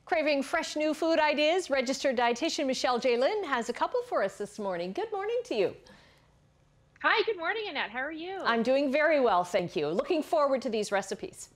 Craving fresh new food ideas, registered dietitian Michelle Jaelin has a couple for us this morning. Good morning to you. Hi, good morning, Annette. How are you? I'm doing very well, thank you. Looking forward to these recipes.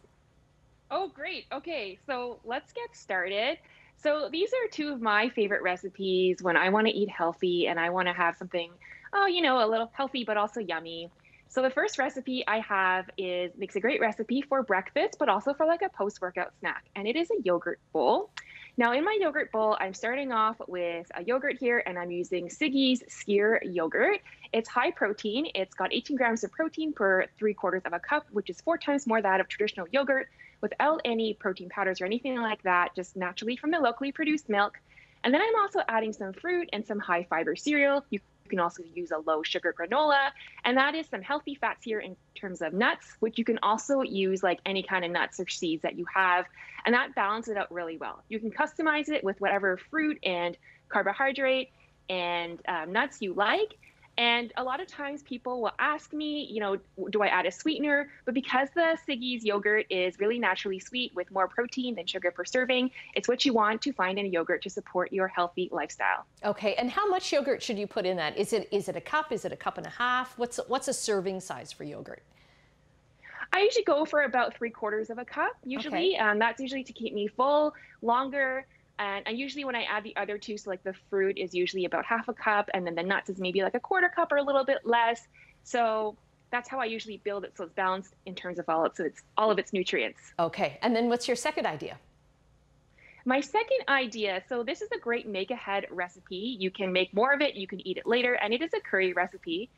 Oh, great. Okay, so let's get started. So these are two of my favorite recipes when I want to eat healthy and I want to have something, a little healthy but also yummy. So the first recipe I have makes a great recipe for breakfast, but also for like a post-workout snack, and it is a yogurt bowl. Now in my yogurt bowl, I'm starting off with a yogurt here, and I'm using Siggi's Skyr yogurt. It's high protein. It's got 18 grams of protein per 3/4 of a cup, which is 4 times more that of traditional yogurt, without any protein powders or anything like that, just naturally from the locally produced milk. And then I'm also adding some fruit and some high fiber cereal. You can also use a low sugar granola, and that is some healthy fats here in terms of nuts, which you can also use like any kind of nuts or seeds that you have, and that balances it out really well. You can customize it with whatever fruit and carbohydrate and nuts you like. And a lot of times people will ask me, do I add a sweetener? But because the Siggi's yogurt is really naturally sweet with more protein than sugar per serving, it's what you want to find in a yogurt to support your healthy lifestyle. Okay, and how much yogurt should you put in that? Is it a cup? Is it a cup and a half? What's a serving size for yogurt? I usually go for about 3/4 of a cup, usually. Okay. That's usually to keep me full longer. And usually when I add the other two, so like the fruit is usually about half a cup, and then the nuts is maybe like a 1/4 cup or a little bit less. So that's how I usually build it, so it's balanced in terms of all of its nutrients. Okay, and then what's your second idea? My second idea, so this is a great make-ahead recipe. You can make more of it, you can eat it later, and it is a curry recipe.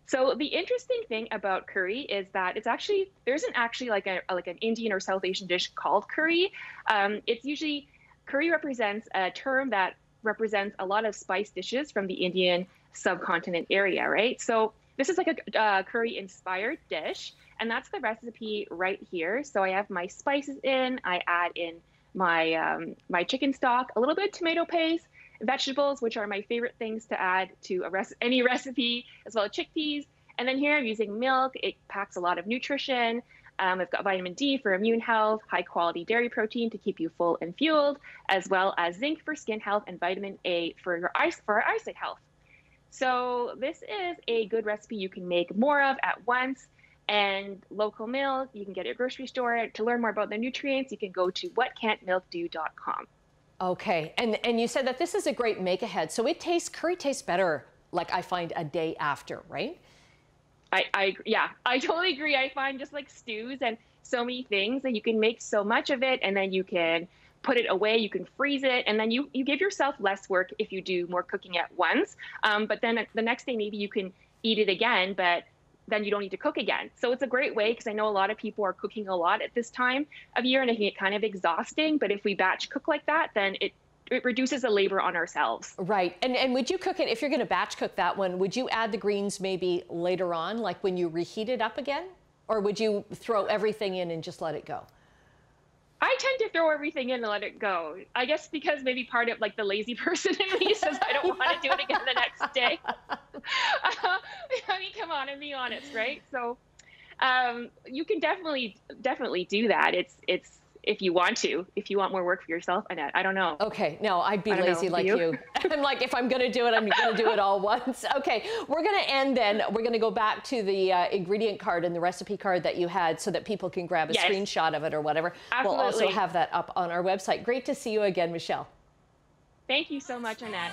So the interesting thing about curry is that there isn't actually like an Indian or South Asian dish called curry. Curry represents a term that represents a lot of spice dishes from the Indian subcontinent area, right? So this is like a curry-inspired dish, and that's the recipe right here. So I have my spices in, I add in my chicken stock, a little bit of tomato paste, vegetables, which are my favorite things to add to any recipe, as well as chickpeas. And then here I'm using milk. It packs a lot of nutrition. I've got vitamin D for immune health, high quality dairy protein to keep you full and fueled, as well as zinc for skin health and vitamin A for our eyesight health. So this is a good recipe you can make more of at once. And local milk, you can get at a grocery store. To learn more about the nutrients, you can go to whatcan'tmilkdo.com. Okay, and you said that this is a great make ahead. So curry tastes better, like I find a day after, right? I totally agree. I find just like stews and so many things that you can make so much of it, and then you can put it away, you can freeze it, and then you give yourself less work if you do more cooking at once. But then the next day, maybe you can eat it again, but then you don't need to cook again. So it's a great way, because I know a lot of people are cooking a lot at this time of year and it can get kind of exhausting. But if we batch cook like that, then it reduces the labor on ourselves. Right. And would you cook it, if you're going to batch cook that one, would you add the greens maybe later on, like when you reheat it up again? Or would you throw everything in and just let it go? I tend to throw everything in and let it go. I guess because maybe part of like the lazy person in me says I don't want to do it again the next day. I mean, come on, and be honest, right? So you can definitely do that. It's if you want more work for yourself, Annette. I don't know. Okay, no, I'd be lazy like you. I'm like, if I'm going to do it, I'm going to do it all once. Okay, we're going to end then. We're going to go back to the ingredient card and the recipe card that you had so that people can grab a screenshot of it or whatever. Absolutely. We'll also have that up on our website. Great to see you again, Michelle. Thank you so much, Annette.